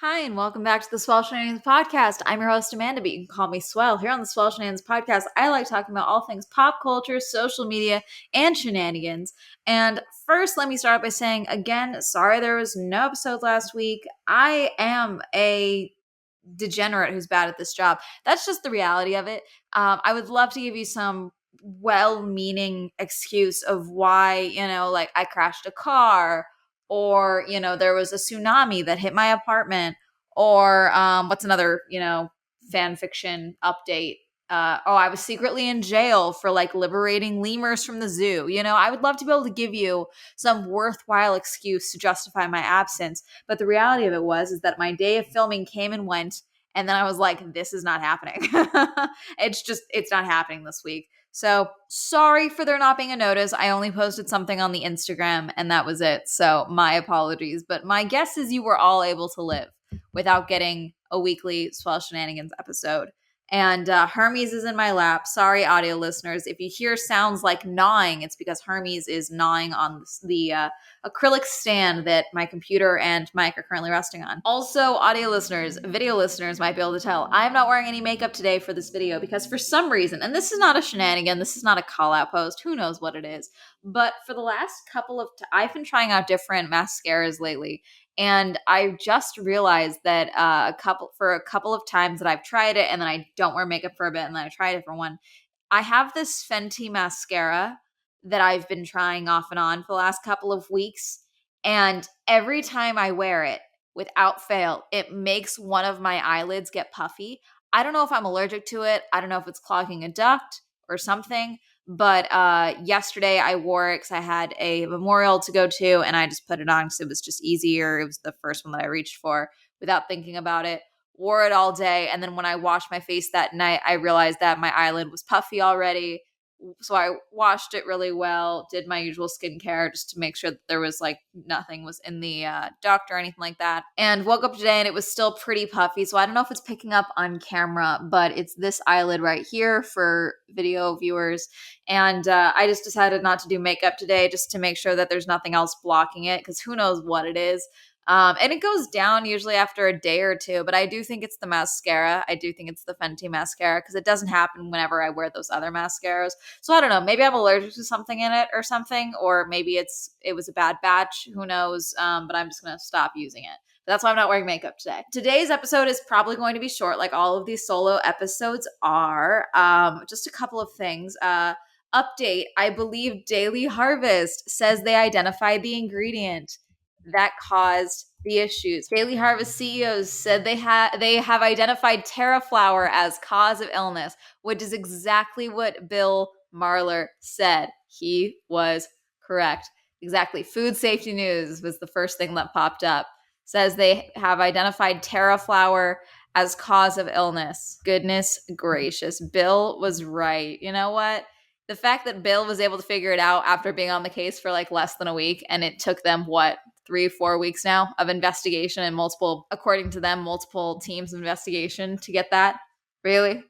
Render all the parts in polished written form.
Hi, and welcome back to the Swell Shenanigans podcast. I'm your host, Amanda, but you can call me Swell. Here on the Swell Shenanigans podcast, I like talking about all things pop culture, social media, and shenanigans. And first, let me start by saying, again, sorry there was no episode last week. I am a degenerate who's bad at this job. That's just the reality of it. I would love to give you some well-meaning excuse of why, like I crashed a car, or there was a tsunami that hit my apartment, or what's another fan fiction update. I was secretly in jail for like liberating lemurs from the zoo. I would love to be able to give you some worthwhile excuse to justify my absence, but the reality of it is that my day of filming came and went, and then I was like, this is not happening. It's not happening this week. So sorry for there not being a notice. I only posted something on the Instagram and that was it. So my apologies. But my guess is you were all able to live without getting a weekly Swell Shenanigans episode. And Hermes is in my lap. Sorry, audio listeners. If you hear sounds like gnawing, it's because Hermes is gnawing on the acrylic stand that my computer and mic are currently resting on. Also, audio listeners, video listeners might be able to tell, I'm not wearing any makeup today for this video because for some reason, and this is not a shenanigan, this is not a call-out post, who knows what it is, but for the last couple of I've been trying out different mascaras lately, and I just realized that a couple of times that I've tried it and then I don't wear makeup for a bit and then I try a different one. I have this Fenty mascara that I've been trying off and on for the last couple of weeks. And every time I wear it, without fail, it makes one of my eyelids get puffy. I don't know if I'm allergic to it. I don't know if it's clogging a duct or something. But yesterday I wore it because I had a memorial to go to, and I just put it on because it was just easier. It was the first one that I reached for without thinking about it. Wore it all day, and then when I washed my face that night, I realized that my eyelid was puffy already. So I washed it really well, did my usual skincare just to make sure that there was like nothing was in the duct or anything like that. And woke up today and it was still pretty puffy. So I don't know if it's picking up on camera, but it's this eyelid right here for video viewers. And I just decided not to do makeup today just to make sure that there's nothing else blocking it, because who knows what it is. And it goes down usually after a day or two, but I do think it's the mascara. I do think it's the Fenty mascara because it doesn't happen whenever I wear those other mascaras. So I don't know, maybe I'm allergic to something in it or something, or maybe it was a bad batch, who knows, but I'm just going to stop using it. But that's why I'm not wearing makeup today. Today's episode is probably going to be short, like all of these solo episodes are. Just a couple of things. Update, I believe Daily Harvest says they identified the ingredient that caused the issues. Daily Harvest CEOs said they have identified terraflower as cause of illness, which is exactly what Bill Marler said. He was correct. Exactly. Food Safety News was the first thing that popped up. Says they have identified terraflower as cause of illness. Goodness gracious. Bill was right. You know what? The fact that Bill was able to figure it out after being on the case for like less than a week, and it took them 3-4 weeks now of investigation and according to them, multiple teams of investigation to get that. Really?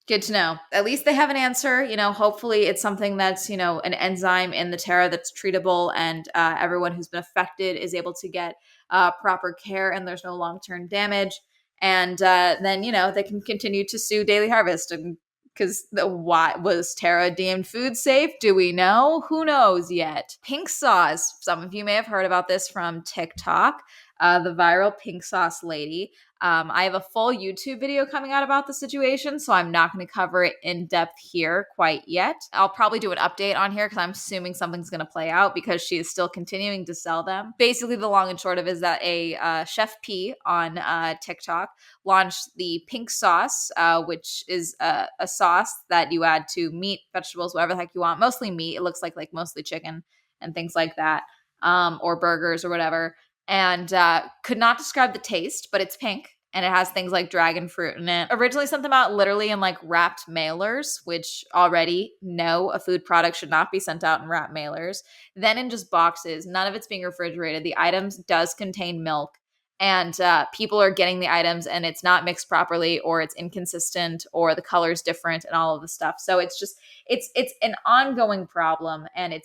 Good to know. At least they have an answer. Hopefully it's something that's, an enzyme in the Terra that's treatable, and everyone who's been affected is able to get proper care and there's no long-term damage. And then, they can continue to sue Daily Harvest, and because why was Terra deemed food safe? Do we know? Who knows yet? Pink sauce. Some of you may have heard about this from TikTok. The viral pink sauce lady. I have a full YouTube video coming out about the situation, so I'm not going to cover it in depth here quite yet. I'll probably do an update on here because I'm assuming something's going to play out because she is still continuing to sell them. Basically, the long and short of it is that a Chef P on TikTok launched the pink sauce, which is a sauce that you add to meat, vegetables, whatever the heck you want. Mostly meat. It looks like mostly chicken and things like that, or burgers or whatever. And could not describe the taste, but it's pink. And it has things like dragon fruit in it. Originally something about literally in like wrapped mailers, which already no, a food product should not be sent out in wrapped mailers. Then in just boxes, none of it's being refrigerated. The items does contain milk. and people are getting the items and it's not mixed properly, or it's inconsistent, or the color's different, and all of the stuff. So it's just it's an ongoing problem, and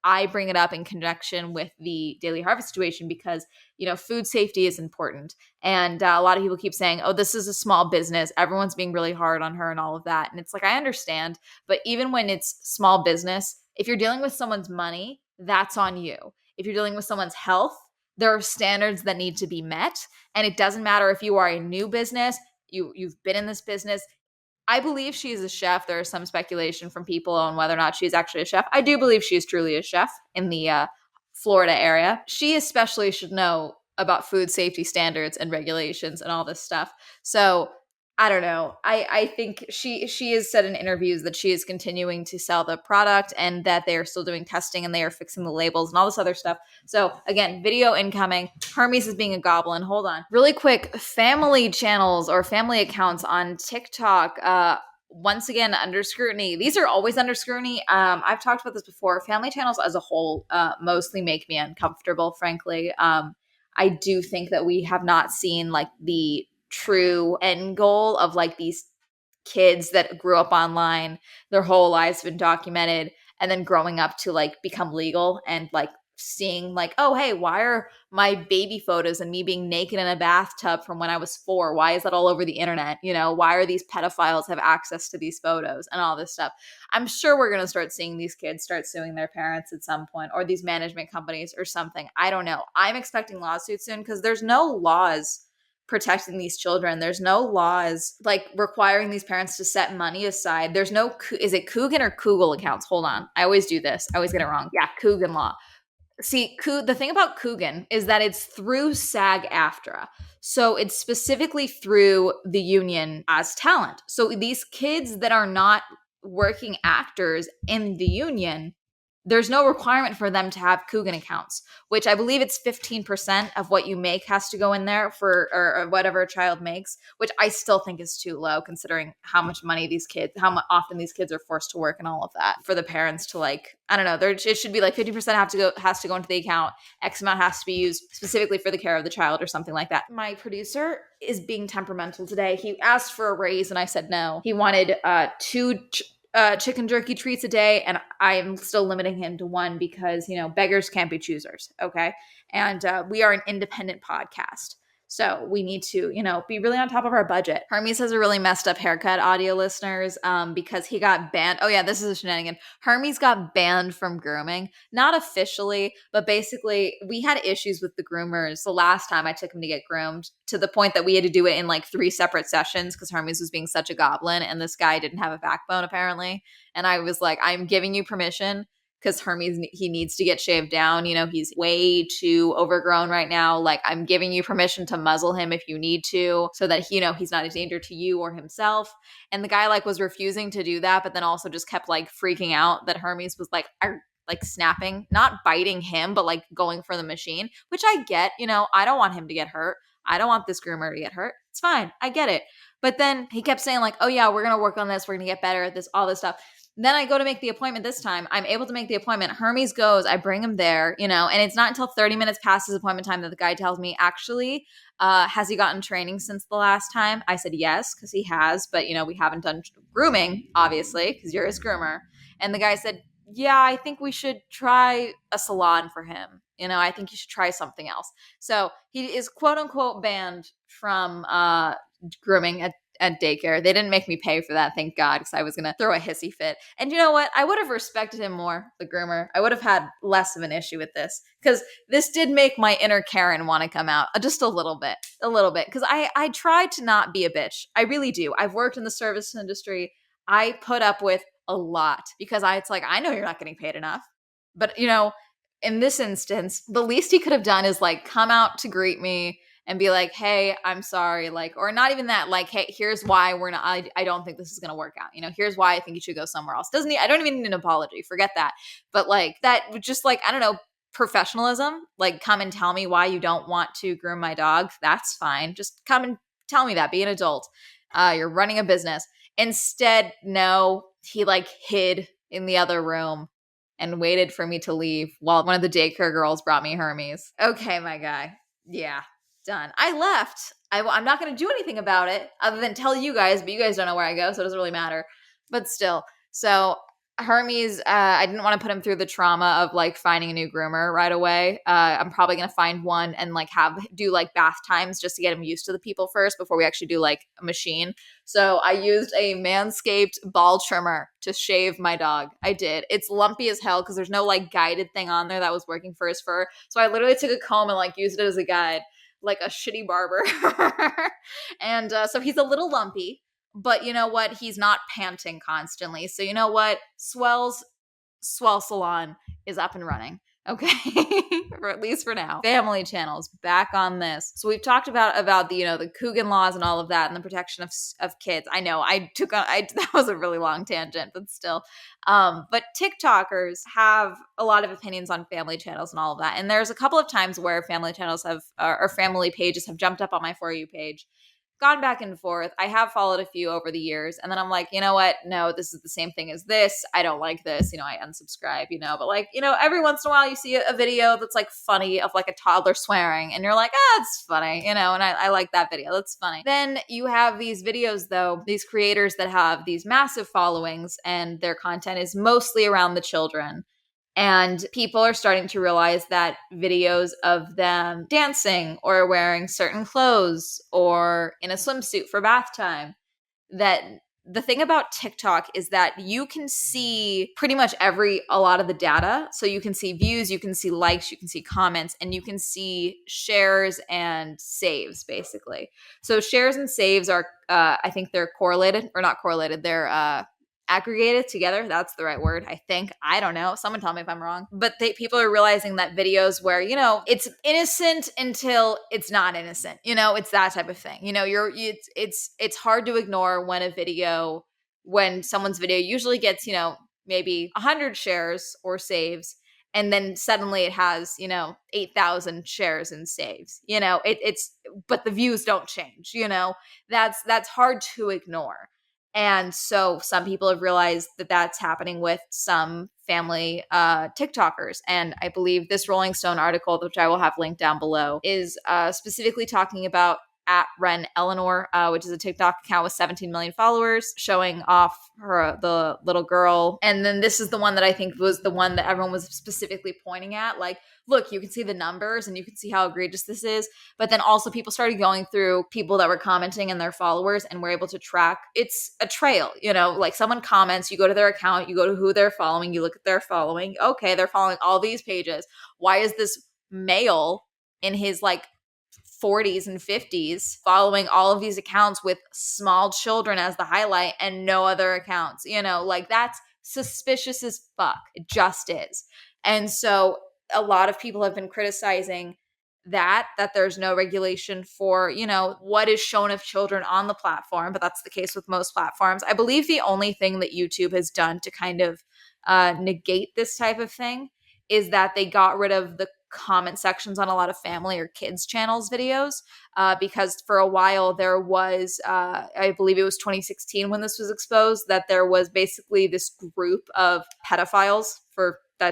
I bring it up in connection with the Daily Harvest situation because food safety is important, and a lot of people keep saying, oh, this is a small business, everyone's being really hard on her and all of that, and it's like, I understand, but even when it's small business, if you're dealing with someone's money, that's on you. If you're dealing with someone's health, there are standards that need to be met. And it doesn't matter if you are a new business, you've been in this business. I believe she is a chef. There is some speculation from people on whether or not she's actually a chef. I do believe she is truly a chef in the Florida area. She especially should know about food safety standards and regulations and all this stuff. So I don't know. I think she has said in interviews that she is continuing to sell the product and that they are still doing testing and they are fixing the labels and all this other stuff. So again, video incoming. Hermes is being a goblin. Hold on. Really quick, family channels or family accounts on TikTok, once again, under scrutiny. These are always under scrutiny. I've talked about this before. Family channels as a whole mostly make me uncomfortable, frankly. I do think that we have not seen like the true end goal of like these kids that grew up online, their whole lives been documented, and then growing up to like become legal and like seeing like, oh, hey, why are my baby photos and me being naked in a bathtub from when I was 4? Why is that all over the internet? Why are these pedophiles have access to these photos and all this stuff? I'm sure we're going to start seeing these kids start suing their parents at some point, or these management companies or something. I don't know. I'm expecting lawsuits soon because there's no laws protecting these children. There's no laws like requiring these parents to set money aside. There's no, is it Coogan or Kugel accounts? Hold on. I always do this. I always get it wrong. Yeah, Coogan law. See, the thing about Coogan is that it's through SAG-AFTRA. So it's specifically through the union as talent. So these kids that are not working actors in the union, there's no requirement for them to have Coogan accounts, which I believe it's 15% of what you make has to go in there for or whatever a child makes, which I still think is too low considering how much money these kids, often these kids are forced to work and all of that. For the parents to like, I don't know, it should be like 50% has to go into the account, X amount has to be used specifically for the care of the child or something like that. My producer is being temperamental today. He asked for a raise and I said no. He wanted two chicken jerky treats a day, and I'm still limiting him to one because beggars can't be choosers. Okay, and we are an independent podcast, so we need to be really on top of our budget. Hermes has a really messed up haircut, audio listeners, because he got banned. Oh yeah, this is a shenanigan. Hermes got banned from grooming, not officially, but basically we had issues with the groomers the last time I took him to get groomed, to the point that we had to do it in like 3 separate sessions because Hermes was being such a goblin and this guy didn't have a backbone apparently. And I was like, I'm giving you permission because Hermes, he needs to get shaved down. He's way too overgrown right now. Like, I'm giving you permission to muzzle him if you need to so that, he's not a danger to you or himself. And the guy like was refusing to do that, but then also just kept like freaking out that Hermes was like snapping, not biting him, but like going for the machine, which I get. I don't want him to get hurt. I don't want this groomer to get hurt. It's fine. I get it. But then he kept saying like, oh yeah, we're going to work on this. We're going to get better at this, all this stuff. Then I go to make the appointment this time. I'm able to make the appointment. Hermes goes, I bring him there, and it's not until 30 minutes past his appointment time that the guy tells me, actually, has he gotten training since the last time? I said, yes, because he has. But, we haven't done grooming, obviously, because you're his groomer. And the guy said, yeah, I think we should try a salon for him. I think you should try something else. So he is quote unquote banned from grooming at daycare. They didn't make me pay for that, thank God, because I was going to throw a hissy fit. And you know what? I would have respected him more, the groomer. I would have had less of an issue with this because this did make my inner Karen want to come out just a little bit. Because I try to not be a bitch. I really do. I've worked in the service industry. I put up with a lot because it's like, I know you're not getting paid enough. But, in this instance, the least he could have done is like come out to greet me and be like, hey, I'm sorry. Like, or not even that, like, hey, here's why we're not, I don't think this is going to work out. Here's why I think you should go somewhere else. I don't even need an apology. Forget that. But like that, just like, I don't know, professionalism, like come and tell me why you don't want to groom my dog. That's fine. Just come and tell me that. Be an adult. You're running a business. Instead, no, he like hid in the other room and waited for me to leave while one of the daycare girls brought me Hermes. Okay, my guy. Yeah. Done. I left. I'm not going to do anything about it other than tell you guys, but you guys don't know where I go, so it doesn't really matter. But still. So Hermes, I didn't want to put him through the trauma of like finding a new groomer right away. I'm probably going to find one and like do like bath times just to get him used to the people first before we actually do like a machine. So I used a Manscaped ball trimmer to shave my dog. I did. It's lumpy as hell because there's no like guided thing on there that was working for his fur. So I literally took a comb and like used it as a guide, like a shitty barber. And so he's a little lumpy. But you know what? He's not panting constantly. So you know what? Swell Salon is up and running. Okay. Or at least for now. Family channels back on this. So we've talked about the, the Coogan laws and all of that and the protection of kids. I know that was a really long tangent, but still. But TikTokers have a lot of opinions on family channels and all of that. And there's a couple of times where family channels or family pages have jumped up on my For You page, gone back and forth. I have followed a few over the years. And then I'm like, you know what? No, this is the same thing as this. I don't like this. I unsubscribe, but like, every once in a while you see a video that's like funny of like a toddler swearing and you're like, it's funny, and I like that video. That's funny. Then you have these videos though, these creators that have these massive followings and their content is mostly around the children. And people are starting to realize that videos of them dancing or wearing certain clothes or in a swimsuit for bath time, that the thing about TikTok is that you can see pretty much a lot of the data. So you can see views, you can see likes, you can see comments, and you can see shares and saves basically. So shares and saves are, I think they're correlated or not correlated. They're, aggregated together. That's the right word, I think. I don't know. Someone tell me if I'm wrong. But people are realizing that videos where, it's innocent until it's not innocent. It's that type of thing. It's hard to ignore when someone's video usually gets, maybe 100 shares or saves, and then suddenly it has, 8,000 shares and saves. But the views don't change. That's hard to ignore. And so some people have realized that that's happening with some family TikTokers. And I believe this Rolling Stone article, which I will have linked down below, is specifically talking about at Ren Eleanor, which is a TikTok account with 17 million followers, showing off the little girl. And then this is the one that I think was the one that everyone was specifically pointing at. Like, look, you can see the numbers and you can see how egregious this is. But then also people started going through people that were commenting and their followers and were able to track. It's a trail, like someone comments, you go to their account, you go to who they're following, you look at their following. Okay, they're following all these pages. Why is this male in his like 40s and 50s following all of these accounts with small children as the highlight and no other accounts? Like that's suspicious as fuck. It just is. And so a lot of people have been criticizing that there's no regulation for, what is shown of children on the platform, but that's the case with most platforms. I believe the only thing that YouTube has done to kind of negate this type of thing is that they got rid of the comment sections on a lot of family or kids channels videos, because for a while there was, I believe it was 2016 when this was exposed, that there was basically this group of pedophiles,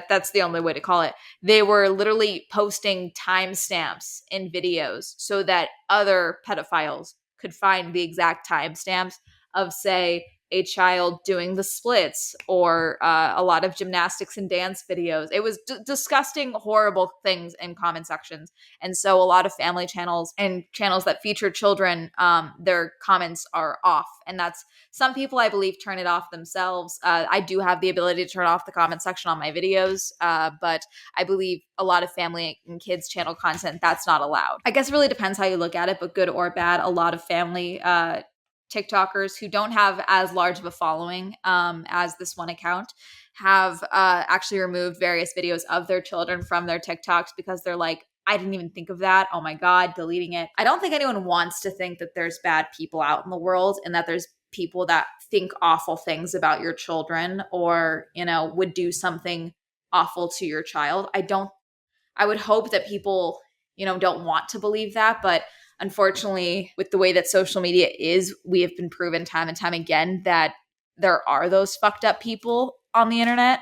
that's the only way to call it. They were literally posting timestamps in videos so that other pedophiles could find the exact timestamps of, say, a child doing the splits or a lot of gymnastics and dance videos. It was disgusting, horrible things in comment sections. And so a lot of family channels and channels that feature children, their comments are off. And that's, some people, I believe, turn it off themselves. I do have the ability to turn off the comment section on my videos, but I believe a lot of family and kids channel content, that's not allowed. I guess it really depends how you look at it, but good or bad, a lot of family TikTokers who don't have as large of a following as this one account have actually removed various videos of their children from their TikToks because they're like, I didn't even think of that. Oh my God, deleting it. I don't think anyone wants to think that there's bad people out in the world and that there's people that think awful things about your children or, would do something awful to your child. I would hope that people, don't want to believe that, but unfortunately, with the way that social media is, we have been proven time and time again that there are those fucked up people on the internet.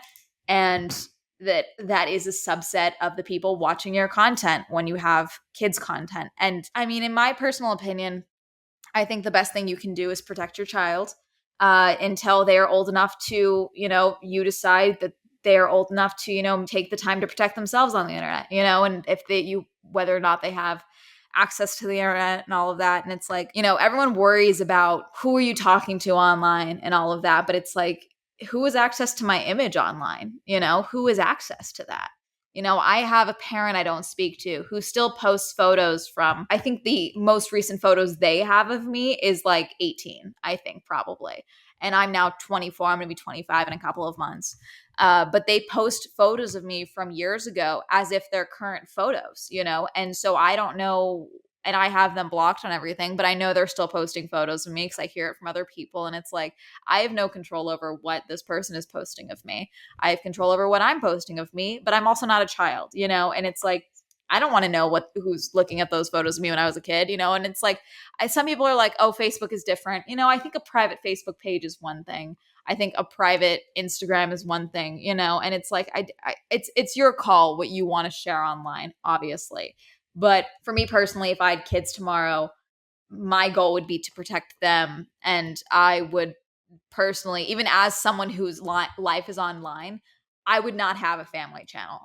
And that is a subset of the people watching your content when you have kids content. And I mean, in my personal opinion, I think the best thing you can do is protect your child until they are old enough to, you decide that they are old enough to, take the time to protect themselves on the internet, and if whether or not they have access to the internet and all of that. And it's like, everyone worries about who are you talking to online and all of that. But it's like, who has access to my image online? Who has access to that? I have a parent I don't speak to who still posts photos from, I think the most recent photos they have of me is like 18, I think probably. And I'm now 24. I'm going to be 25 in a couple of months. But they post photos of me from years ago as if they're current photos, And so I don't know, and I have them blocked on everything, but I know they're still posting photos of me because I hear it from other people. And it's like, I have no control over what this person is posting of me. I have control over what I'm posting of me, but I'm also not a child, And it's like, I don't want to know who's looking at those photos of me when I was a kid, And it's like, some people are like, oh, Facebook is different. I think a private Facebook page is one thing. I think a private Instagram is one thing, And it's like, it's your call what you want to share online, obviously. But for me personally, if I had kids tomorrow, my goal would be to protect them. And I would personally, even as someone whose life is online, I would not have a family channel,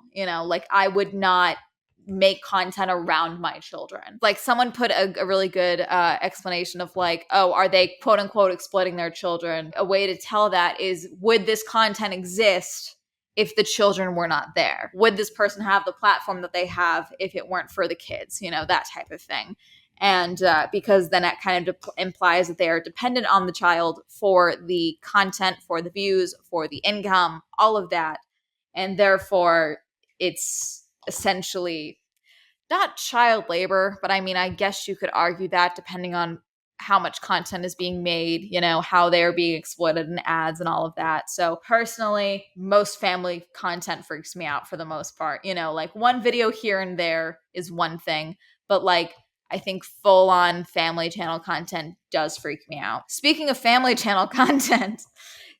like I would not make content around my children. Like someone put a really good explanation of like, oh, are they quote unquote exploiting their children? A way to tell that is, would this content exist if the children were not there? Would this person have the platform that they have if it weren't for the kids? That type of thing. And because then it kind of implies that they are dependent on the child for the content, for the views, for the income, all of that. And therefore, it's essentially not child labor, but I mean, I guess you could argue that depending on how much content is being made, how they're being exploited in ads and all of that. So personally, most family content freaks me out for the most part. Like one video here and there is one thing, but like I think full on family channel content does freak me out. Speaking of family channel content,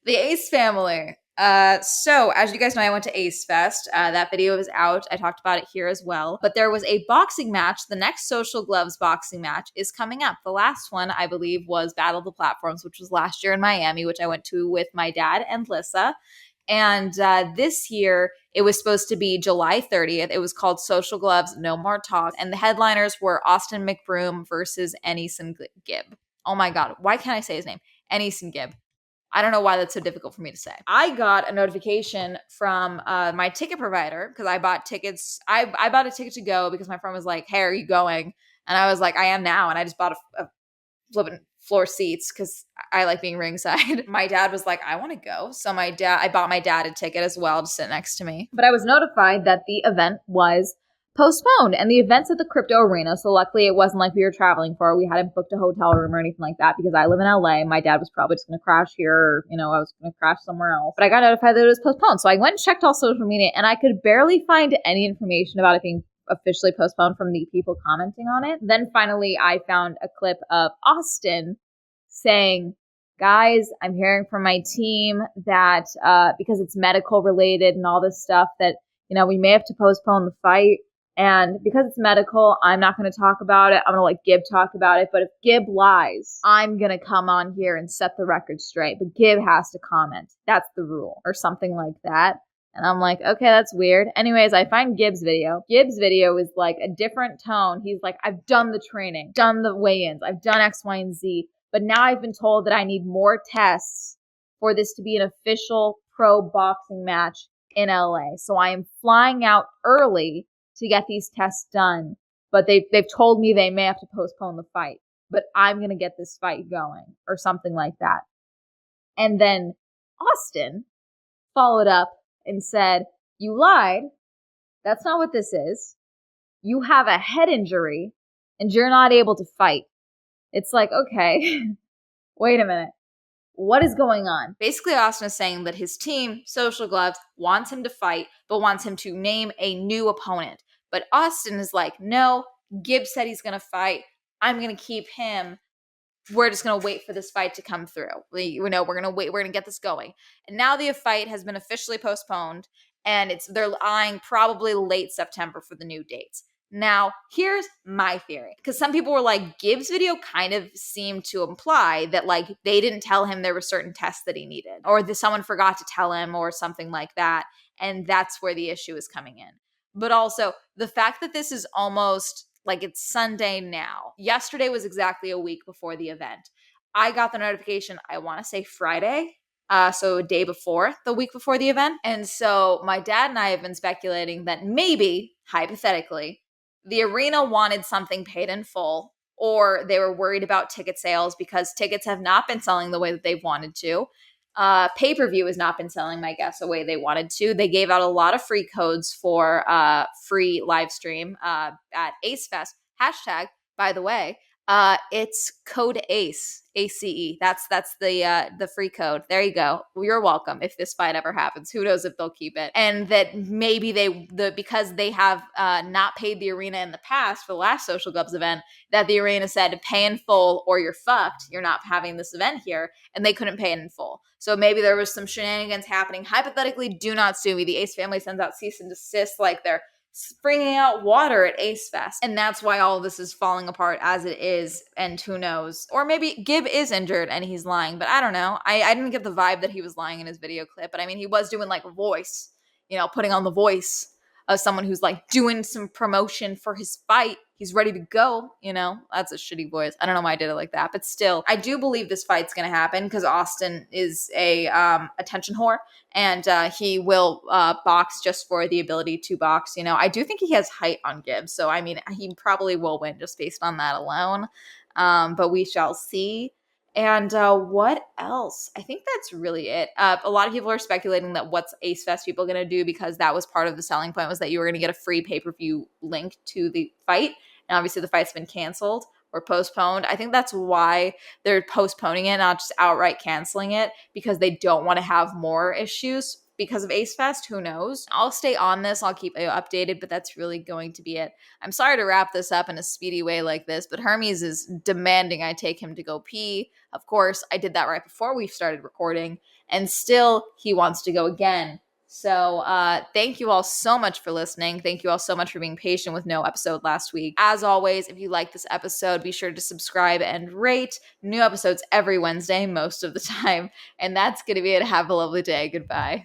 the Ace family. So as you guys know, I went to Ace Fest. That video is out. I talked about it here as well. But there was a boxing match. The next Social Gloves boxing match is coming up. The last one, I believe, was Battle of the Platforms, which was last year in Miami, which I went to with my dad and Lissa. And this year, it was supposed to be July 30th. It was called Social Gloves, No More Talk. And the headliners were Austin McBroom versus Enison Gibb. Oh my God. Why can't I say his name? Enison Gibb. I don't know why that's so difficult for me to say. I got a notification from my ticket provider because I bought tickets. I bought a ticket to go because my friend was like, hey, are you going? And I was like, I am now. And I just bought a flipping floor seats because I like being ringside. My dad was like, I want to go. So I bought my dad a ticket as well to sit next to me. But I was notified that the event was postponed, and the event's at the crypto arena. So luckily it wasn't like we were traveling for it. We hadn't booked a hotel room or anything like that because I live in LA. My dad was probably just going to crash here, or, I was going to crash somewhere else. But I got notified that it was postponed. So I went and checked all social media, and I could barely find any information about it being officially postponed from the people commenting on it. Then finally I found a clip of Austin saying, guys, I'm hearing from my team that because it's medical related and all this stuff that, we may have to postpone the fight. And because it's medical, I'm not going to talk about it. I'm going to let Gib talk about it. But if Gib lies, I'm going to come on here and set the record straight. But Gib has to comment. That's the rule, or something like that. And I'm like, okay, that's weird. Anyways, I find Gibbs' video. Gibbs' video is like a different tone. He's like, I've done the training, done the weigh-ins, I've done X, Y, and Z. But now I've been told that I need more tests for this to be an official pro boxing match in LA. So I am flying out early to get these tests done. But they've told me they may have to postpone the fight. But I'm going to get this fight going, or something like that. And then Austin followed up and said, you lied. That's not what this is. You have a head injury and you're not able to fight. It's like, okay, wait a minute. What is going on? Basically, Austin is saying that his team, Social Gloves, wants him to fight, but wants him to name a new opponent. But Austin is like, no, Gibbs said he's going to fight. I'm going to keep him. We're just going to wait for this fight to come through. We're going to wait. We're going to get this going. And now the fight has been officially postponed. and they're eyeing probably late September for the new dates. Now, here's my theory, because some people were like, Gibbs' video kind of seemed to imply that like they didn't tell him there were certain tests that he needed, or that someone forgot to tell him, or something like that, and that's where the issue is coming in. But also the fact that this is almost like it's Sunday now. Yesterday was exactly a week before the event. I got the notification, I want to say Friday, so a day before, the week before the event. And so my dad and I have been speculating that maybe, hypothetically, the arena wanted something paid in full, or they were worried about ticket sales because tickets have not been selling the way that they've wanted to. Pay-per-view has not been selling, I guess, the way they wanted to. They gave out a lot of free codes for free live stream at Ace Fest. Hashtag, by the way, it's code ACE, ACE. That's the free code. There you go. You're welcome. If this fight ever happens, who knows if they'll keep it? And that maybe because they have not paid the arena in the past for the last Social Gloves event, that the arena said pay in full or you're fucked. You're not having this event here, and they couldn't pay it in full. So maybe there was some shenanigans happening. Hypothetically, do not sue me. The Ace family sends out cease and desist like they're springing out water at Ace Fest. And that's why all of this is falling apart as it is, and who knows. Or maybe Gib is injured and he's lying, but I don't know. I didn't get the vibe that he was lying in his video clip, but I mean, he was doing like a voice, putting on the voice of someone who's like doing some promotion for his fight. He's ready to go, That's a shitty voice. I don't know why I did it like that, but still, I do believe this fight's going to happen because Austin is a attention whore, and he will box just for the ability to box. I do think he has height on Gibbs, so I mean, he probably will win just based on that alone. But we shall see. And what else? I think that's really it. A lot of people are speculating that what's Ace Fest people going to do, because that was part of the selling point, was that you were going to get a free pay-per-view link to the fight. And obviously the fight's been canceled or postponed. I think that's why they're postponing it, not just outright canceling it, because they don't want to have more issues because of Ace Fest. Who knows? I'll stay on this. I'll keep you updated, but that's really going to be it. I'm sorry to wrap this up in a speedy way like this, but Hermes is demanding I take him to go pee. Of course, I did that right before we started recording, and still he wants to go again. So thank you all so much for listening. Thank you all so much for being patient with no episode last week. As always, if you like this episode, be sure to subscribe and rate. New episodes every Wednesday, most of the time. And that's going to be it. Have a lovely day. Goodbye.